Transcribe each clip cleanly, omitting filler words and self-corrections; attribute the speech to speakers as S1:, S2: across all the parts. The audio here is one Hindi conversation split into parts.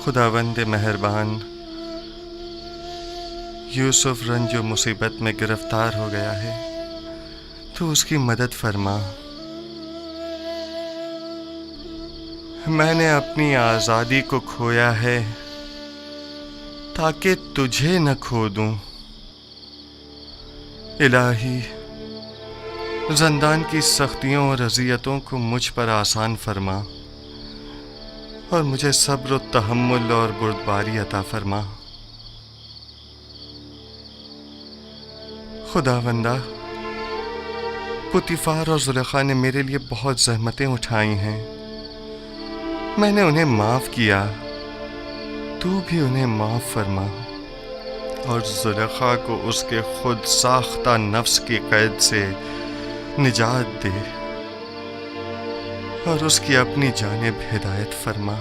S1: खुदावंद मेहरबान, यूसुफ रंजो मुसीबत में गिरफ्तार हो गया है, तो उसकी मदद फरमा। मैंने अपनी आज़ादी को खोया है ताकि तुझे न खो दूं। इलाही, ज़ंदान की सख्तियों और अज़ियतों को मुझ पर आसान फरमा और मुझे सब्र, तहम्मुल और बुर्दबारी अता फरमा। खुदावंदा, पुतीफार और जुलेखा ने मेरे लिए बहुत ज़हमतें उठाई हैं। मैंने उन्हें माफ़ किया, तू भी उन्हें माफ़ फरमा और जुलेखा को उसके खुद साख्ता नफ्स की कैद से निजात दे और उसकी अपनी जानिब हिदायत फरमा।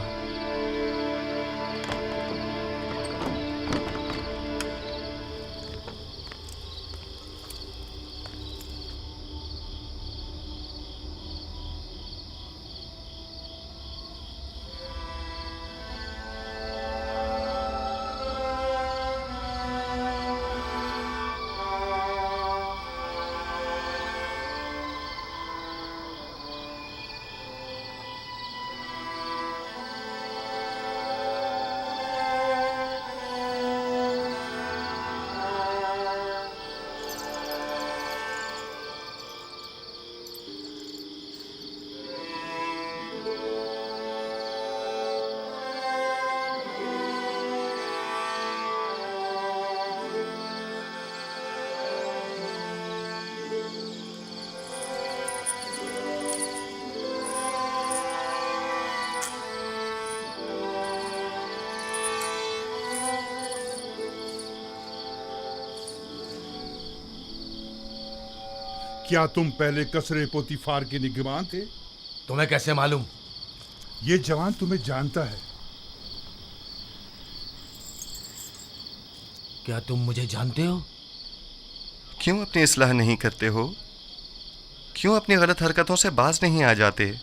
S2: क्या तुम पहले कसरे पोतीफार के निगहबान थे?
S3: तुम्हें कैसे मालूम?
S2: ये जवान तुम्हें जानता है।
S3: क्या तुम मुझे जानते हो?
S1: क्यों अपनी इस्लाह नहीं करते हो? क्यों अपनी गलत हरकतों से बाज नहीं आ जाते?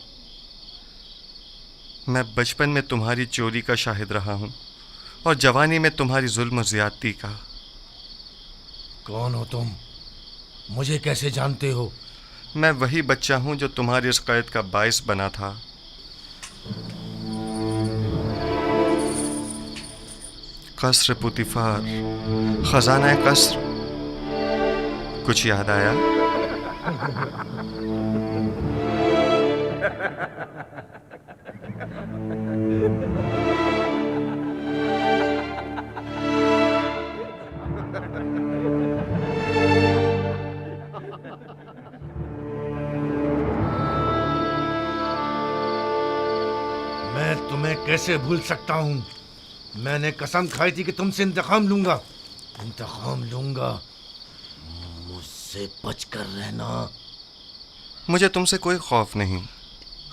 S1: मैं बचपन में तुम्हारी चोरी का शाहिद रहा हूं और जवानी में तुम्हारी जुल्म और ज्यादती का।
S3: कौन हो तुम? मुझे कैसे जानते हो?
S1: मैं वही बच्चा हूं जो तुम्हारी इस कैद का बाइस बना था। कसर पुतीफार, खजाना कसर, कुछ याद आया?
S3: मैं तुम्हें कैसे भूल सकता हूं? मैंने कसम खाई थी कि तुमसे इंतकाम लूंगा। इंतकाम लूंगा। मुझसे बचकर रहना।
S1: मुझे तुमसे कोई खौफ नहीं।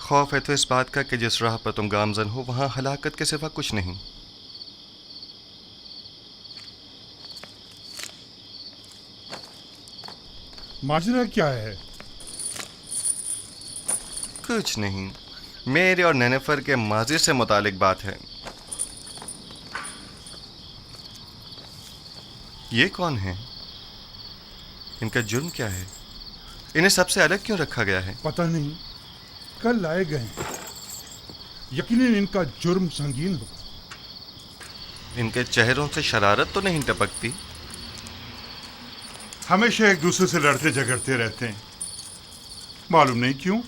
S1: खौफ है तो इस बात का कि जिस राह पर तुम गामजन हो वहां हलाकत के सिवा कुछ नहीं।
S2: माजरा क्या है?
S1: कुछ नहीं, मेरे और नेनेफर के माजी से मुतालिक बात है। ये कौन है? इनका जुर्म क्या है? इन्हें सबसे अलग क्यों रखा गया है?
S2: पता नहीं, कल लाए गए हैं। यकीनन इनका जुर्म संगीन होगा।
S1: इनके चेहरों से शरारत तो नहीं टपकती?
S2: हमेशा एक दूसरे से लड़ते झगड़ते रहते हैं, मालूम नहीं क्यों।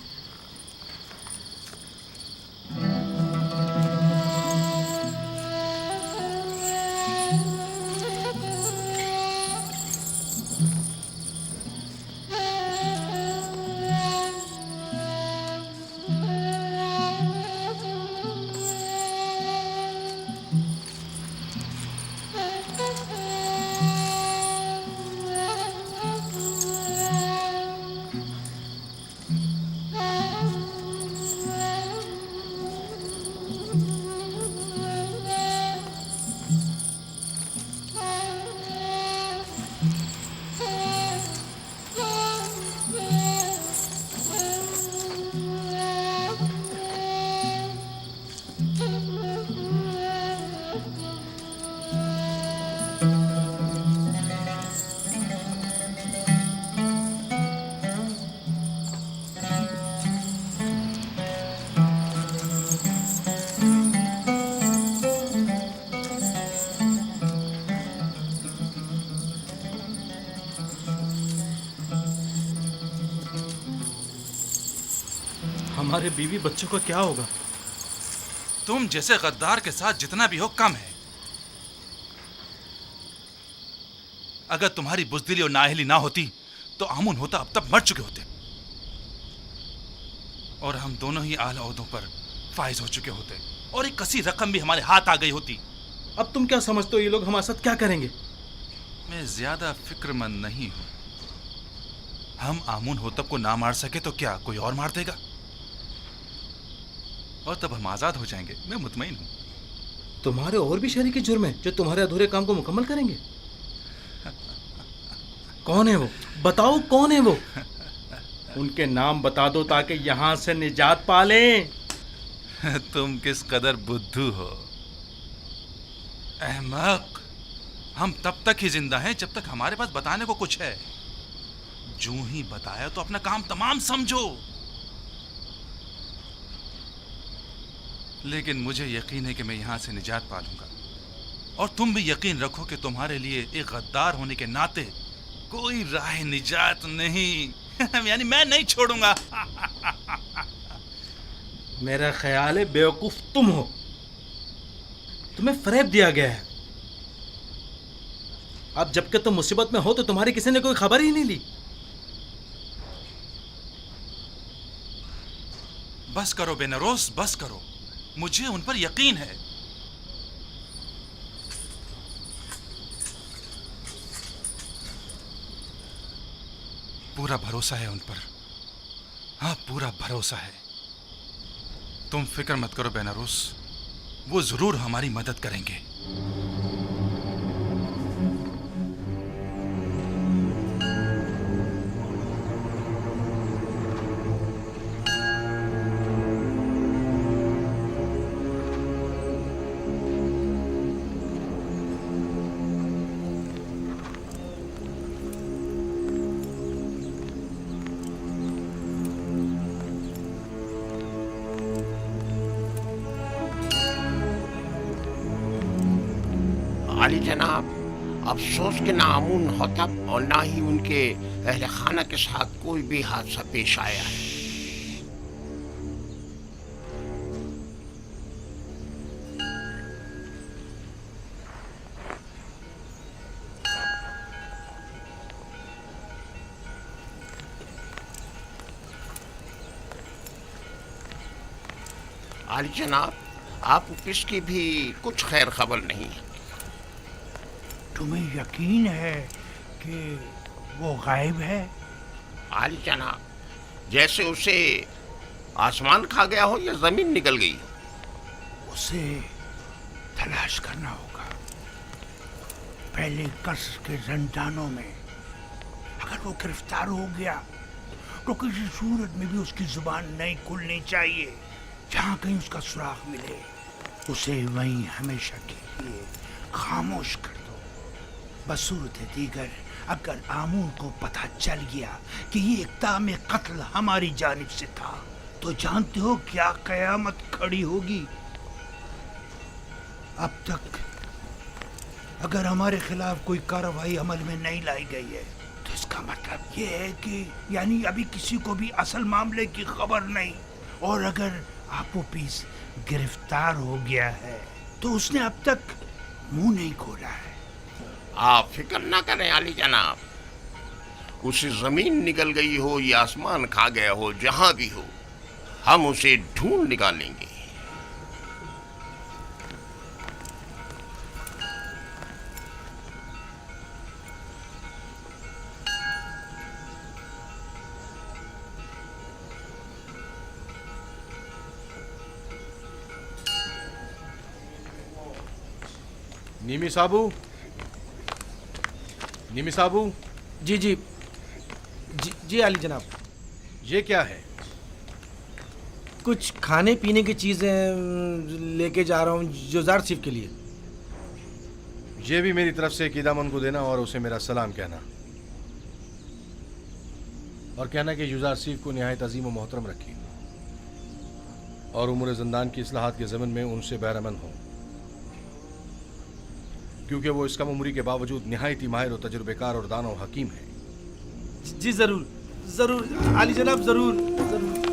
S4: हमारे बीवी बच्चों का क्या होगा?
S5: तुम जैसे गद्दार के साथ जितना भी हो कम है। अगर तुम्हारी बुजदिली और नाअहली ना होती तो आमुन होता अब तक मर चुके होते और हम दोनों ही आला ओहदों पर फाइज हो चुके होते और एक कसी रकम भी हमारे हाथ आ गई होती।
S4: अब तुम क्या समझते हो ये लोग हमारे साथ क्या करेंगे?
S5: मैं ज्यादा फिक्रमंद नहीं हूं। हम आमुन होतब को ना मार सके तो क्या कोई और मार देगा और तब हम आजाद हो जाएंगे। मैं मुतमईन हूं।
S4: तुम्हारे और भी शरीके जुर्म हैं जो तुम्हारे अधूरे काम को मुकम्मल करेंगे। कौन है वो? बताओ कौन है वो? उनके नाम बता दो ताकि यहां से निजात पा लें।
S5: तुम किस कदर बुद्धू हो अहमक। हम तब तक ही जिंदा हैं जब तक हमारे पास बताने को कुछ है। जो ही बताया तो अपना काम तमाम समझो। लेकिन मुझे यकीन है कि मैं यहां से निजात पा लूंगा और तुम भी यकीन रखो कि तुम्हारे लिए एक गद्दार होने के नाते कोई राह निजात नहीं यानी मैं नहीं छोड़ूंगा।
S4: मेरा ख्याल है बेवकूफ तुम हो। तुम्हें फरेब दिया गया है। अब जबकि तुम मुसीबत में हो तो तुम्हारी किसी ने कोई खबर ही नहीं ली।
S5: बस करो बेनरोस, बस करो। मुझे उन पर यकीन है। पूरा भरोसा है उन पर। हाँ, पूरा भरोसा है। तुम फिक्र मत करो बेनारोस, वो जरूर हमारी मदद करेंगे।
S6: आली जनाब, अफसोस के ना आमुन होतब और ना ही उनके अहले खाना के साथ कोई भी हादसा पेश आया है। आली जनाब, आपको किसकी भी कुछ खैर खबर नहीं है।
S7: तुम्हें यकीन है कि वो गायब है?
S6: आली जनाब, जैसे उसे आसमान खा गया हो या जमीन निकल गई हो।
S7: उसे तलाश करना होगा। पहले कसर के रंडानों में अगर वो गिरफ्तार हो गया तो किसी सूरत में भी उसकी जुबान नहीं खुलनी चाहिए। जहां कहीं उसका सुराग मिले उसे वहीं हमेशा के लिए खामोश कर दो। बसूरत दीगर अगर आमून को पता चल गया कि ये इक़दाम कत्ल हमारी जानिब से था तो जानते हो क्या कयामत खड़ी होगी। अब तक अगर हमारे खिलाफ कोई कार्रवाई अमल में नहीं लाई गई है तो इसका मतलब ये है कि यानी अभी किसी को भी असल मामले की खबर नहीं। और अगर आपोपीस गिरफ्तार हो गया है तो उसने अब तक मुंह नहीं खोला है।
S6: आप फिक्र ना करें आली जनाब, उसे जमीन निकल गई हो या आसमान खा गया हो, जहां भी हो हम उसे ढूंढ निकालेंगे।
S8: नीमी साबू, नीमी साबू।
S4: जी जी जी आली जनाब।
S8: ये क्या है?
S4: कुछ खाने पीने की चीज़ें लेके जा रहा हूँ जुजार सिफ के लिए।
S8: ये भी मेरी तरफ से कीदामन को देना और उसे मेरा सलाम कहना और कहना कि युजार सिफ को निहायत अजीम और मोहतरम रखी और उम्र ज़िंदान की इस्लाहात के ज़मन में उनसे बैरमन हो, क्योंकि वो इस कम उम्री के बावजूद निहायत ही माहिर और तजुर्बेकार और दाना और हकीम है।
S4: जी ज़रूर ज़रूर आली जनाब, ज़रूर ज़रूर।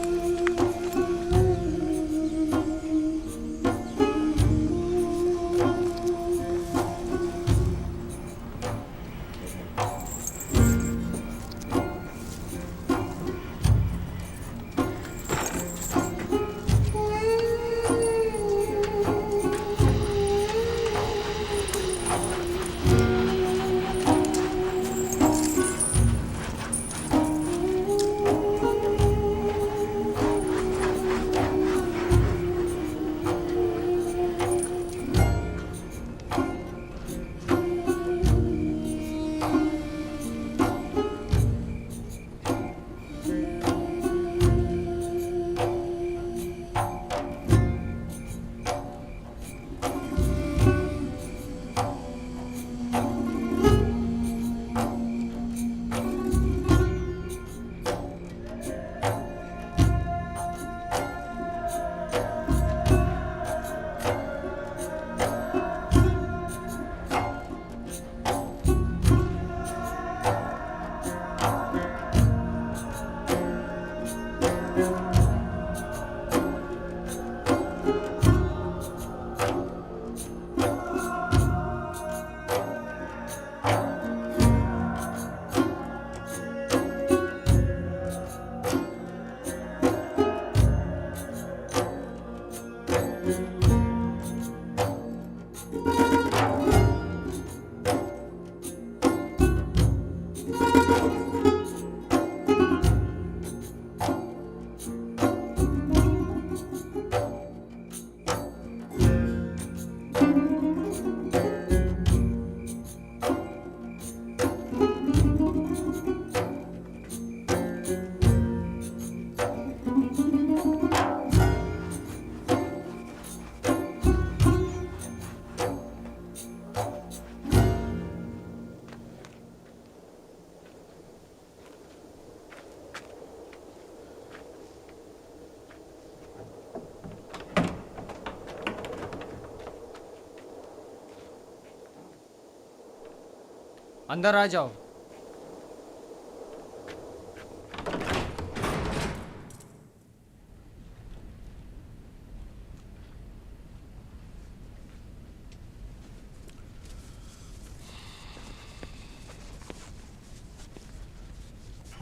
S9: अंदर आ जाओ।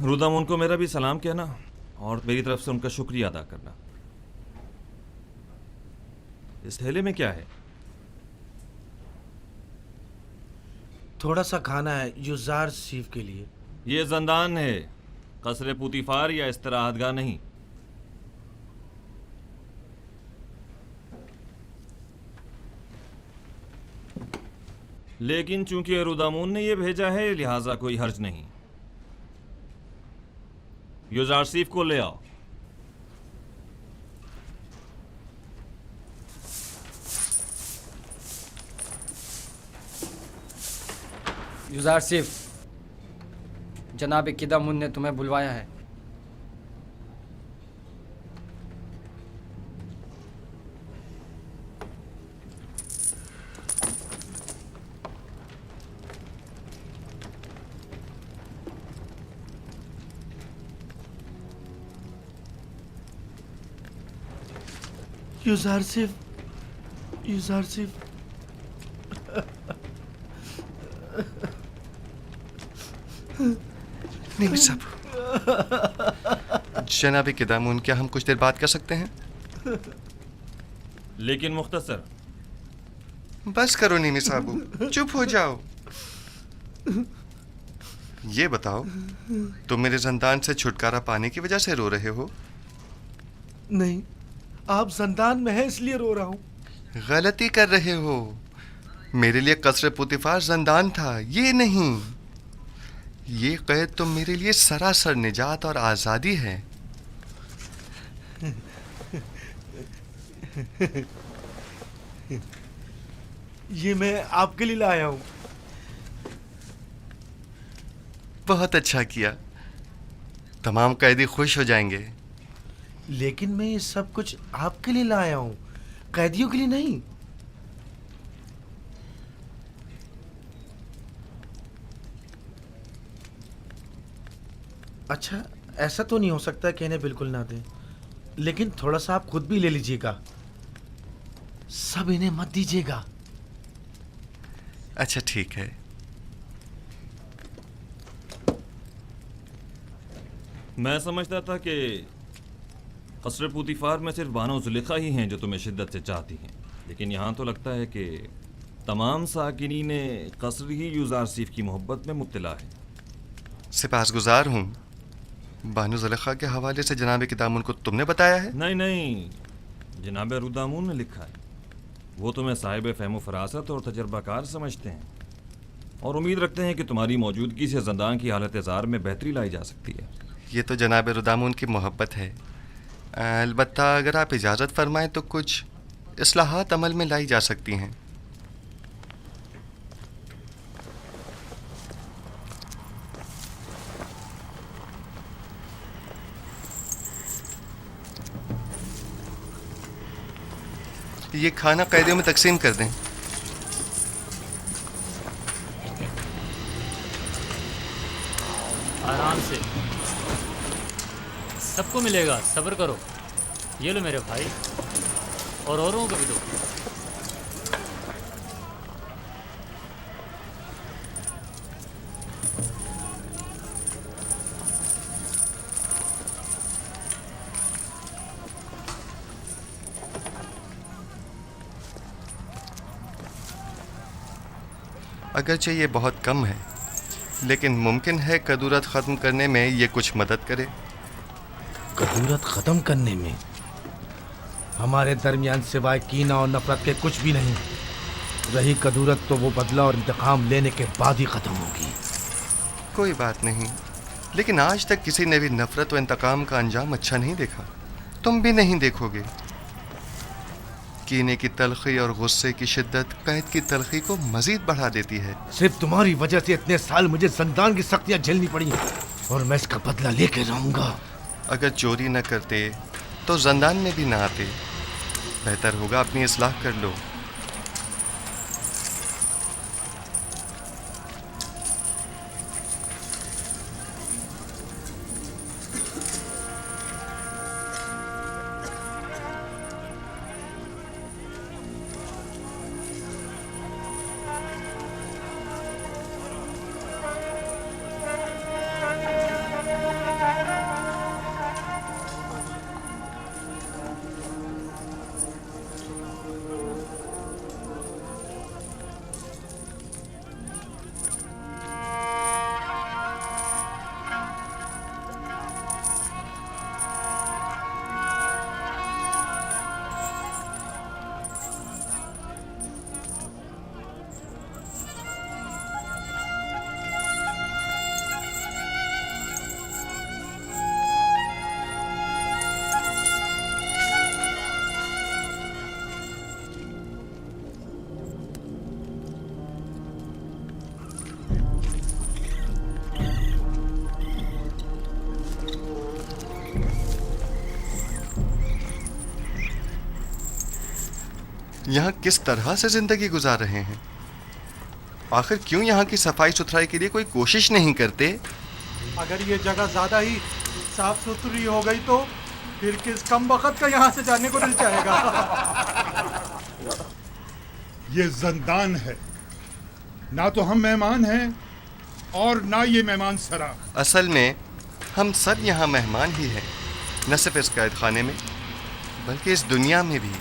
S10: रुदामुन को मेरा भी सलाम कहना और मेरी तरफ से उनका शुक्रिया अदा करना। इस थैले में क्या है?
S3: थोड़ा सा खाना है युजार सीफ के लिए।
S10: ये जंदान है, कसरे पुतिफार या इस्तराहतगाह नहीं। लेकिन चूंकि रुदामुन ने ये भेजा है लिहाजा कोई हर्ज नहीं। युजारसीफ को ले आओ।
S9: युजारसीफ, जनाब किदामुन ने तुम्हें बुलवाया है।
S3: युजारसीफ, युजारसीफ,
S1: नहीं साहब। जनाब किदामुन, क्या हम कुछ देर बात कर सकते हैं?
S10: लेकिन मुख्तसर।
S1: बस करो नीमी साहब, चुप हो जाओ। ये बताओ, तुम मेरे जंदान से छुटकारा पाने की वजह से रो रहे हो?
S3: नहीं, आप जंदान में हैं इसलिए रो रहा हूं।
S1: गलती कर रहे हो। मेरे लिए कसरे पुतिफार जंदान था, ये नहीं। ये कैद तो मेरे लिए सरासर निजात और आज़ादी है।
S3: ये मैं आपके लिए लाया हूं।
S1: बहुत अच्छा किया, तमाम कैदी खुश हो जाएंगे।
S3: लेकिन मैं ये सब कुछ आपके लिए लाया हूं, कैदियों के लिए नहीं। अच्छा, ऐसा तो नहीं हो सकता कि इन्हें बिल्कुल ना दें, लेकिन थोड़ा सा आप खुद भी ले लीजिएगा। सब इन्हें मत दीजिएगा।
S1: अच्छा ठीक है।
S10: मैं समझता था कि कसरे पुतिफार में सिर्फ बानो जुलेखा ही हैं जो तुम्हें शिद्दत से चाहती हैं, लेकिन यहाँ तो लगता है कि तमाम साकिनीन कसर ही युजारसीफ की मोहब्बत में मुब्तला है।
S1: सिपासगुजार हूँ। बानो जुलेखा के हवाले से जनाब किदामुन को तुमने बताया है?
S10: नहीं नहीं, जनाब रुदामुन ने लिखा है। वो तुम्हें साहिब फ़हम फरासत और तजर्बाकार समझते हैं और उम्मीद रखते हैं कि तुम्हारी मौजूदगी से ज़ंदान की हालत ज़ार में बेहतरी लाई जा सकती है।
S1: ये तो जनाब रुदामुन की मोहब्बत है। अलबत्ता अगर आप इजाज़त फरमाएं तो कुछ इस्लाहात अमल में लाई जा सकती हैं। ये खाना कैदियों में तकसीम कर दें।
S11: आराम से, सबको मिलेगा, सब्र करो। ये लो मेरे भाई, और औरों को भी दो।
S1: अगरचे ये बहुत कम है, लेकिन मुमकिन है कदूरत ख़त्म करने में ये कुछ मदद करे।
S3: कदूरत ख़त्म करने में? हमारे दरमियान सिवाय कीना और नफरत के कुछ भी नहीं। रही कदूरत तो वो बदला और इंतकाम लेने के बाद ही खत्म होगी।
S1: कोई बात नहीं, लेकिन आज तक किसी ने भी नफरत व इंतकाम का अंजाम अच्छा नहीं देखा। तुम भी नहीं देखोगे। कीने की तलखी और गुस्से की शिद्दत कैद की तलखी को मजीद बढ़ा देती है।
S3: सिर्फ तुम्हारी वजह से इतने साल मुझे जिंदान की सख्तियां झेलनी पड़ी और मैं इसका बदला लेके रहूंगा।
S1: अगर चोरी न करते तो जिंदान में भी ना आते। बेहतर होगा अपनी इस्लाह कर लो। यहाँ किस तरह से जिंदगी गुजार रहे हैं? आखिर क्यों यहाँ की सफाई सुथराई के लिए कोई कोशिश नहीं करते?
S12: अगर ये जगह ज्यादा ही साफ सुथरी हो गई तो फिर किस कम वक्त का यहाँ से जाने को दिल चाहेगा।
S2: ये जिंदान है, ना तो हम मेहमान हैं और ना ये मेहमान सरा।
S1: असल में हम सब यहाँ मेहमान ही हैं, न सिर्फ इस कैद खाने में बल्कि इस दुनिया में भी,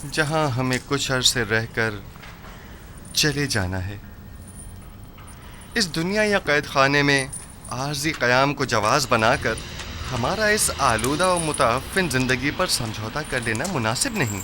S1: जहाँ हमें कुछ अरसे रहकर चले जाना है। इस दुनिया या कैद खाने में आर्जी क़याम को जवाज़ बनाकर हमारा इस आलूदा और मुताफ़िन ज़िंदगी पर समझौता कर लेना मुनासिब नहीं।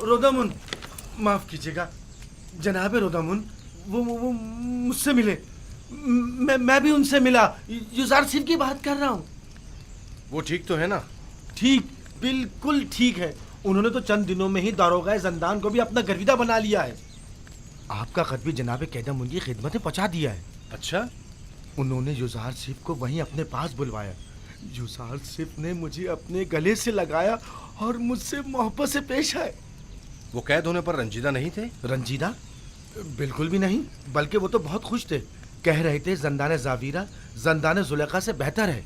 S3: रोदामुन, माफ कीजिएगा जनाब रोदामुन, वो मुझसे मिले। मैं भी उनसे मिला। युजार सिफ की बात कर रहा हूँ।
S8: वो ठीक तो है ना?
S3: ठीक, बिल्कुल ठीक है। उन्होंने तो चंद दिनों में ही दारोगा ज़ंदान को भी अपना गर्विदा बना लिया है। आपका खत भी जनाब कैदम की खिदमत में पहुंचा दिया है।
S8: अच्छा?
S3: उन्होंने युजार सिफ को वहीं अपने पास बुलवाया। यूसुफ ने मुझे अपने गले से लगाया और मुझसे मोहब्बत से पेश आए।
S8: वो कैद होने पर रंजीदा नहीं थे?
S3: रंजीदा? बिल्कुल भी नहीं, बल्कि वो तो बहुत खुश थे। कह रहे थे जंदान जावीरा जंदान जुलेखा से बेहतर है।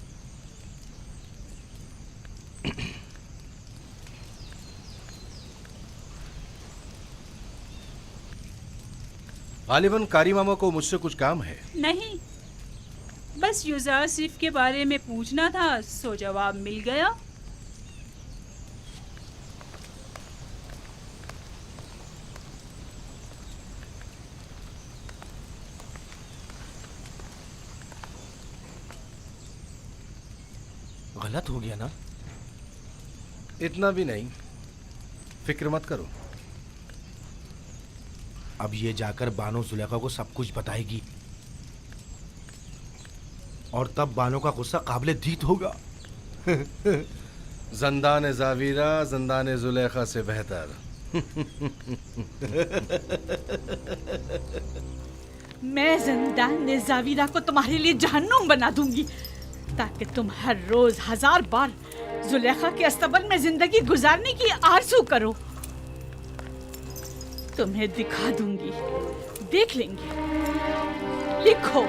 S8: गालिबन कारी मामा को मुझसे कुछ काम है।
S13: नहीं, बस यूसुफ के बारे में पूछना था, सो जवाब मिल गया।
S3: गलत हो गया ना?
S8: इतना भी नहीं, फिक्र मत करो।
S3: अब ये जाकर बानो जुलेखा को सब कुछ बताएगी और तब बानो का गुस्सा काबिले दीद होगा।
S8: जंदान जावीरा जंदान जुलेखा से बेहतर।
S13: मैं जंदान जावीरा को तुम्हारे लिए जहन्नुम बना दूंगी, ताकि तुम हर रोज 1000 बार जुलेखा के अस्तबल में जिंदगी गुजारने की आरज़ू करो। तुम्हें दिखा दूंगी, देख लेंगे। लिखो,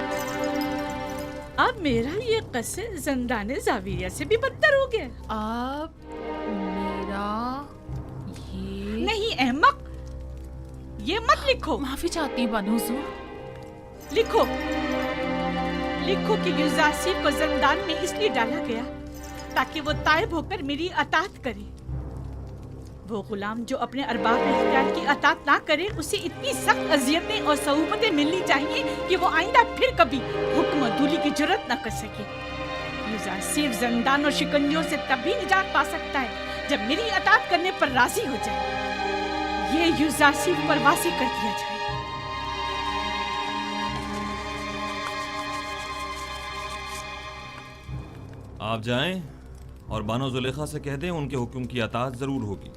S13: अब मेरा ये कस्से जंदान जावीरिया से भी बदतर हो गया।
S14: अब मेरा ये
S13: नहीं अहमक, ये मत लिखो।
S14: माफी चाहती हूँ बानो हुजूर।
S13: लिखो, लिखो कि यूसुफ को जंदान में इसलिए डाला गया ताकि वो ताइब होकर मेरी अतात करे। वो गुलाम जो अपने अरबाब इख्तियार की अतात ना करे, उसे इतनी सख्त अजियतें और सहूबतें मिलनी चाहिए कि वो आइंदा फिर कभी हुक्म दूली की जुर्रत न कर सके। यूसुफ जंदान और शिकंजों से तभी निजात पा सकता है जब मेरी अतात करने पर राजी हो जाए। ये यूसुफ पर वासी कर दिया जाए।
S10: आप जाएं और बानो जुलेखा से कह दें उनके हुक्म की अतात जरूर होगी।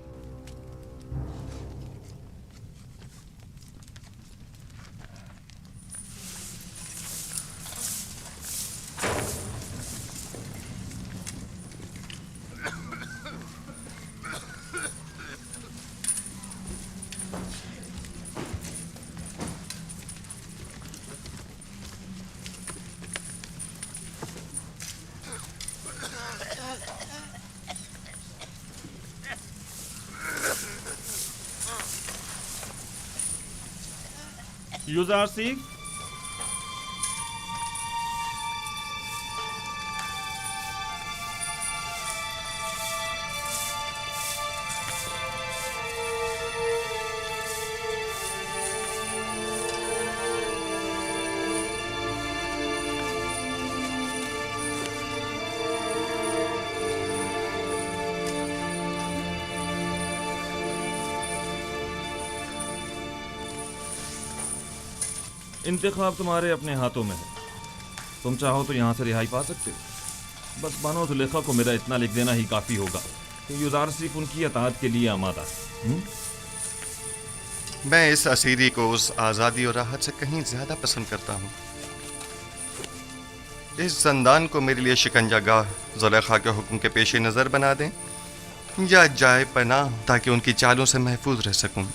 S10: यूसुफ, इंतखाब तुम्हारे अपने हाथों में है। तुम चाहो तो यहाँ से रिहाई पा सकते हो। बस बानो जुलेखा को मेरा इतना लिख देना ही काफ़ी होगा कि यूसुफ उनकी अतात के लिए आमादा है।
S1: मैं इस असीरी को उस आज़ादी और राहत से कहीं ज़्यादा पसंद करता हूँ। इस जंदान को मेरे लिए शिकंजागाह जुलेखा के हुक्म के पेश नज़र बना दें या जाए पनाह ताकि उनकी चालों से महफूज रह सकूं।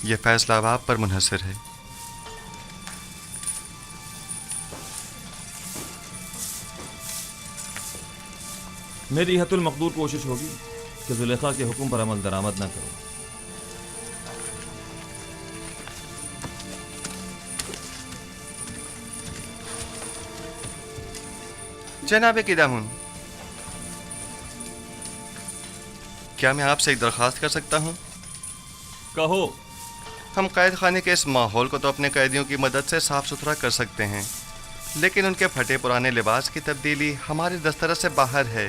S1: यह फैसला अब आप पर मुनहसर है।
S10: मेरी हतुल मकदूर कोशिश होगी कि जुलेखा के हुक्म पर अमल दरामद न करो।
S1: जनाब किदामुन, क्या मैं आपसे एक दरख्वास्त कर सकता हूँ?
S10: कहो।
S1: हम कैद खाने के इस माहौल को तो अपने कैदियों की मदद से साफ सुथरा कर सकते हैं, लेकिन उनके फटे पुराने लिबास की तब्दीली हमारे दस्तरस से बाहर है।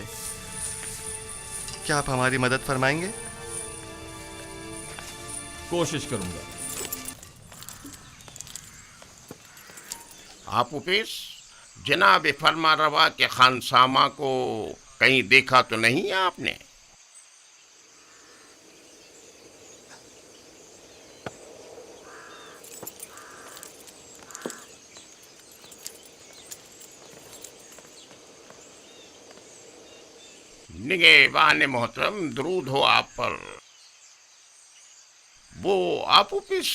S1: क्या आप हमारी मदद फरमाएंगे?
S10: कोशिश करूंगा।
S6: आप उपेश, जनाब फरमा रवा के खानसामा को कहीं देखा तो नहीं है आपने? निगहबान मोहतरम, दरूद हो आप पर। वो आप ऑफिस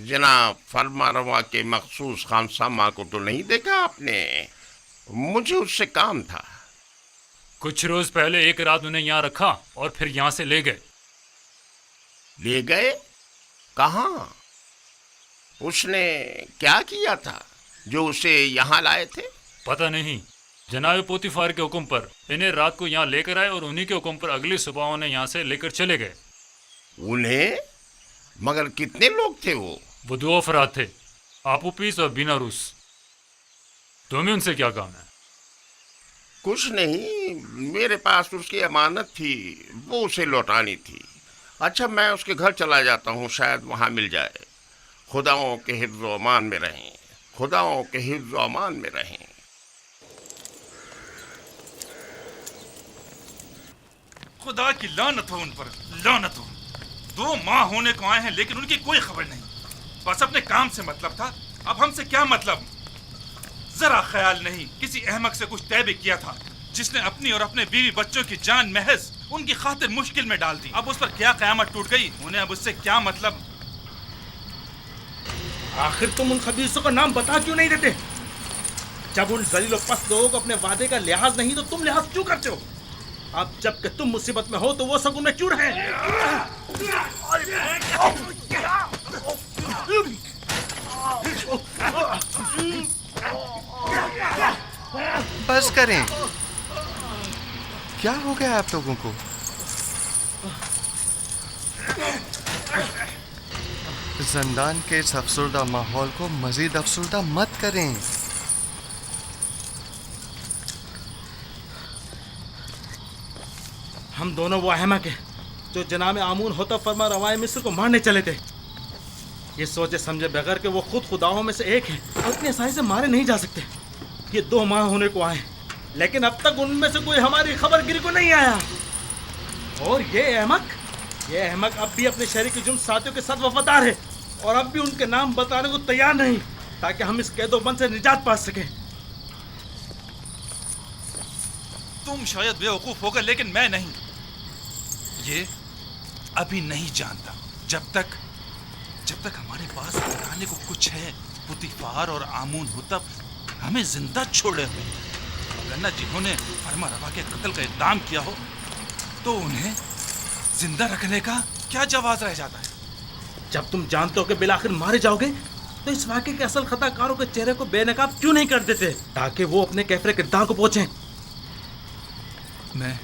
S6: जनाब फरमा रवा के मखसूस खानसामा को तो नहीं देखा आपने? मुझे उससे काम था।
S11: कुछ रोज पहले एक रात उन्हें यहाँ रखा और फिर यहाँ से ले गए।
S6: ले गए? कहाँ? उसने क्या किया था जो उसे यहाँ लाए थे?
S11: पता नहीं, जनाब पोतीफार के हुक्म पर इन्हें रात को यहाँ लेकर आए और उन्हीं के हुक्म पर अगली सुबह उन्हें यहाँ से लेकर चले गए।
S6: उन्हें? मगर कितने लोग थे वो?
S11: वो 2 अफराद थे, आपूपीस और बीना रूस। तुम्हें उनसे क्या काम है?
S6: कुछ नहीं, मेरे पास उसकी अमानत थी, वो उसे लौटानी थी। अच्छा, मैं उसके घर चला जाता हूँ, शायद वहाँ मिल जाए। खुदाओं के हिफ्ज़ व अमान में रहें, खुदाओं के हिफ्ज़ व अमान में रहें।
S5: खुदा की लानत हो उन पर, लानत हो। 2 माह होने को आए हैं लेकिन उनकी कोई खबर नहीं। बस अपने काम से मतलब था, अब हमसे क्या मतलब? जरा ख्याल नहीं, किसी अहमक से कुछ तय भी किया था जिसने अपनी और अपने बीवी बच्चों की जान महज उनकी खातिर मुश्किल में डाल दी। अब उस पर क्या कयामत टूट गई, उन्हें अब उससे क्या मतलब?
S4: आखिर तुम उन खबीसों का नाम बता क्यों नहीं देते? जब उन जलील पस्त लोगों को अपने वादे का लिहाज नहीं तो तुम लिहाज क्यों करते हो? अब जबकि तुम मुसीबत में हो तो वो सब उनमें क्यों रहे?
S1: बस करें, क्या हो गया आप लोगों को? जिंदान के इस अफसरदा माहौल को मजीद अफसरदा मत करें।
S4: हम दोनों वो अहमक हैं जो जनाब आमून होता फरमा रवाए मिस्र को मारने चले थे। ये सोचे समझे बगैर कि वो खुद खुदाओं में से एक है और इतनी आसानी से मारे नहीं जा सकते। ये 2 माह होने को आए लेकिन अब तक उनमें से कोई हमारी खबर गिरी को नहीं आया। और ये अहमक अब भी अपने शहरी के जुर्म साथियों के साथ वफादार है और अब भी उनके नाम बताने को तैयार नहीं ताकि हम इस कैदोबंद से निजात पा सकें।
S5: तुम शायद बेवकूफ होगा लेकिन मैं नहीं। ये अभी नहीं जानता। जब तक हमारे पास बताने को कुछ है, पुतीफार और आमून हुतब हमें जिंदा छोड़े हुए, वरना जिन्होंने फरमा रवा के कत्ल का इक़दाम किया हो तो उन्हें जिंदा रखने का क्या जवाब रह जाता है?
S4: जब तुम जानते हो कि बिलाखिर मारे जाओगे तो इस वाक़े के असल खताकारों के चेहरे को बेनकाब क्यों नहीं कर देते ताकि वो अपने कैफरे किरदार को पहुंचे?
S5: मैं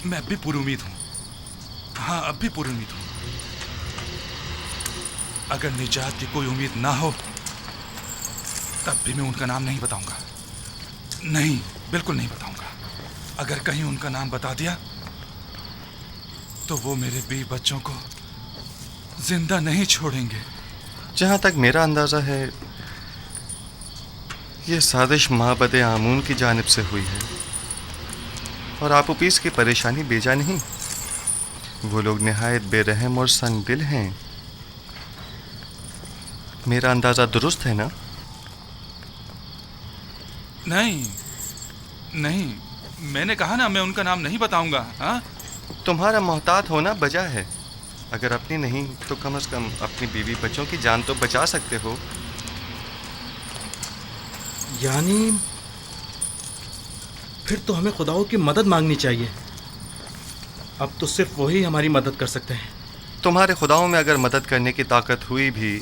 S5: अब भी पूरी उम्मीद हूँ। हाँ, अब भी पूरी उम्मीद हूँ। अगर निजात की कोई उम्मीद ना हो तब भी मैं उनका नाम नहीं बताऊंगा। नहीं, बिल्कुल नहीं बताऊंगा। अगर कहीं उनका नाम बता दिया तो वो मेरे बीवी बच्चों को जिंदा नहीं छोड़ेंगे।
S1: जहाँ तक मेरा अंदाजा है ये साजिश माबद आमून की जानिब से हुई है और आपूपीस की परेशानी बेजा नहीं। वो लोग निहायत बेरहम और संगदिल हैं। मेरा अंदाजा दुरुस्त है ना?
S5: नहीं, मैंने कहा ना मैं उनका नाम नहीं बताऊंगा। हाँ,
S1: तुम्हारा मोहतात होना बजा है। अगर अपनी नहीं तो कम से कम अपनी बीवी बच्चों की जान तो बचा सकते हो।
S4: यानी फिर तो हमें खुदाओं की मदद मांगनी चाहिए। अब तो सिर्फ वही हमारी मदद कर सकते हैं।
S1: तुम्हारे खुदाओं में अगर मदद करने की ताकत हुई भी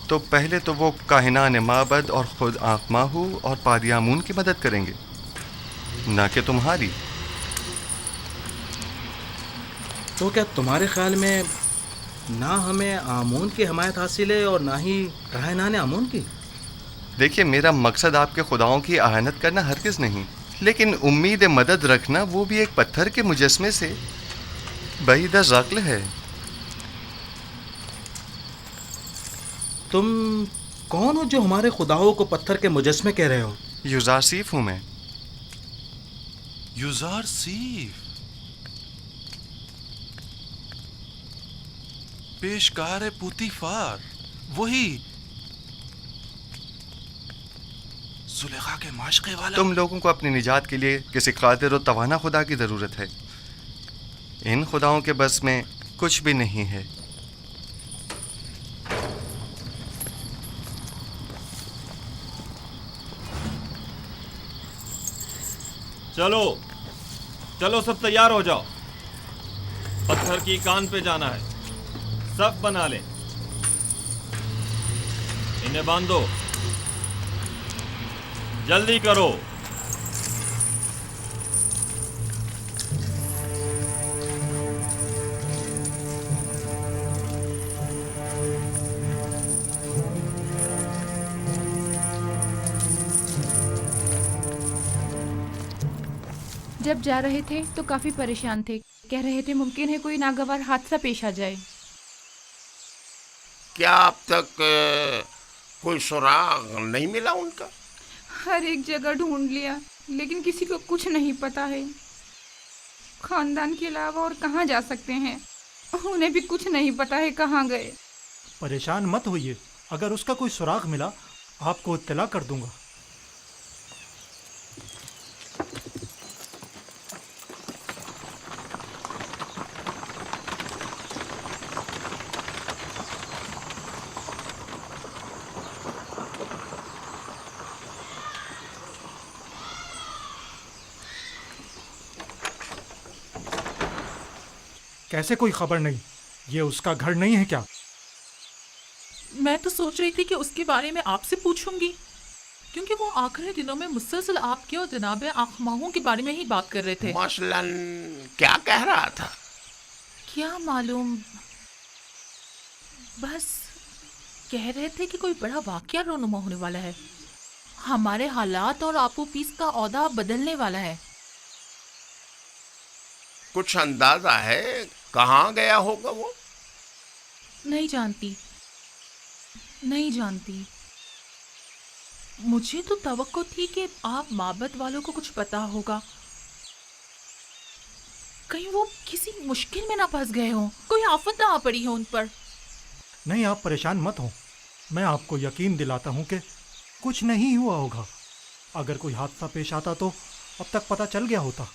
S1: तो पहले तो वो काहिनान माबद और खुद आखमाहू और पादियामून की मदद करेंगे, ना कि तुम्हारी।
S4: तो क्या तुम्हारे ख्याल में ना हमें आमून की हमायत हासिल है और ना ही काहिनान आमून की?
S1: देखिए, मेरा मकसद आपके खुदाओं की आहानत करना हरगिज़ नहीं, लेकिन उम्मीद मदद रखना वो भी एक पत्थर के मुजस्मे से बईद अक़्ल है।
S4: तुम कौन हो जो हमारे खुदाओं को पत्थर के मुजस्मे कह रहे हो?
S1: युज़ारसीफ हूँ मैं।
S5: युज़ारसीफ, पेशकार पुतीफार, वही। जुलेखा के माशके वाला।
S1: तुम लोगों को अपनी निजात के लिए किसी कादिर और तवाना खुदा की ज़रूरत है। इन खुदाओं के बस में कुछ भी नहीं है।
S10: चलो चलो, सब तैयार हो जाओ। पत्थर की कान पे जाना है। सब बना ले, इन्हें बांधो, जल्दी करो।
S14: जब जा रहे थे तो काफी परेशान थे। कह रहे थे मुमकिन है कोई नागवार हादसा पेश आ जाए।
S6: क्या अब तक कोई सुराग नहीं मिला उनका?
S14: हर एक जगह ढूंढ लिया, लेकिन किसी को कुछ नहीं पता है। खानदान के अलावा और कहाँ जा सकते हैं? उन्हें भी कुछ नहीं पता है कहाँ गए।
S12: परेशान मत होइए, अगर उसका कोई सुराग मिला आपको इत्तला कर दूंगा। कैसे कोई खबर नहीं? ये उसका घर नहीं है क्या?
S15: मैं तो सोच रही थी कि उसके बारे में आपसे पूछूंगी, क्योंकि वो आखिरी दिनों में मुसलसल आपके और जनाब आखमाहों के बारे में ही बात कर रहे थे।
S6: मसलन क्या कह रहा था?
S15: क्या मालूम, बस कह रहे थे कि कोई बड़ा वाकया रोनुमा होने वाला है। हमारे हालात और आपो पीस का औदा बदलने वाला है।
S6: कुछ अंदाजा है कहाँ गया होगा वो?
S15: नहीं जानती, नहीं जानती। मुझे तो तवक्को थी कि आप माबद वालों को कुछ पता होगा। कहीं वो किसी मुश्किल में ना फंस गए हों, कोई आफत ना आ पड़ी हो उन पर।
S12: नहीं, आप परेशान मत हो। मैं आपको यकीन दिलाता हूँ कि कुछ नहीं हुआ होगा। अगर कोई हादसा पेश आता तो अब तक पता चल गया होता।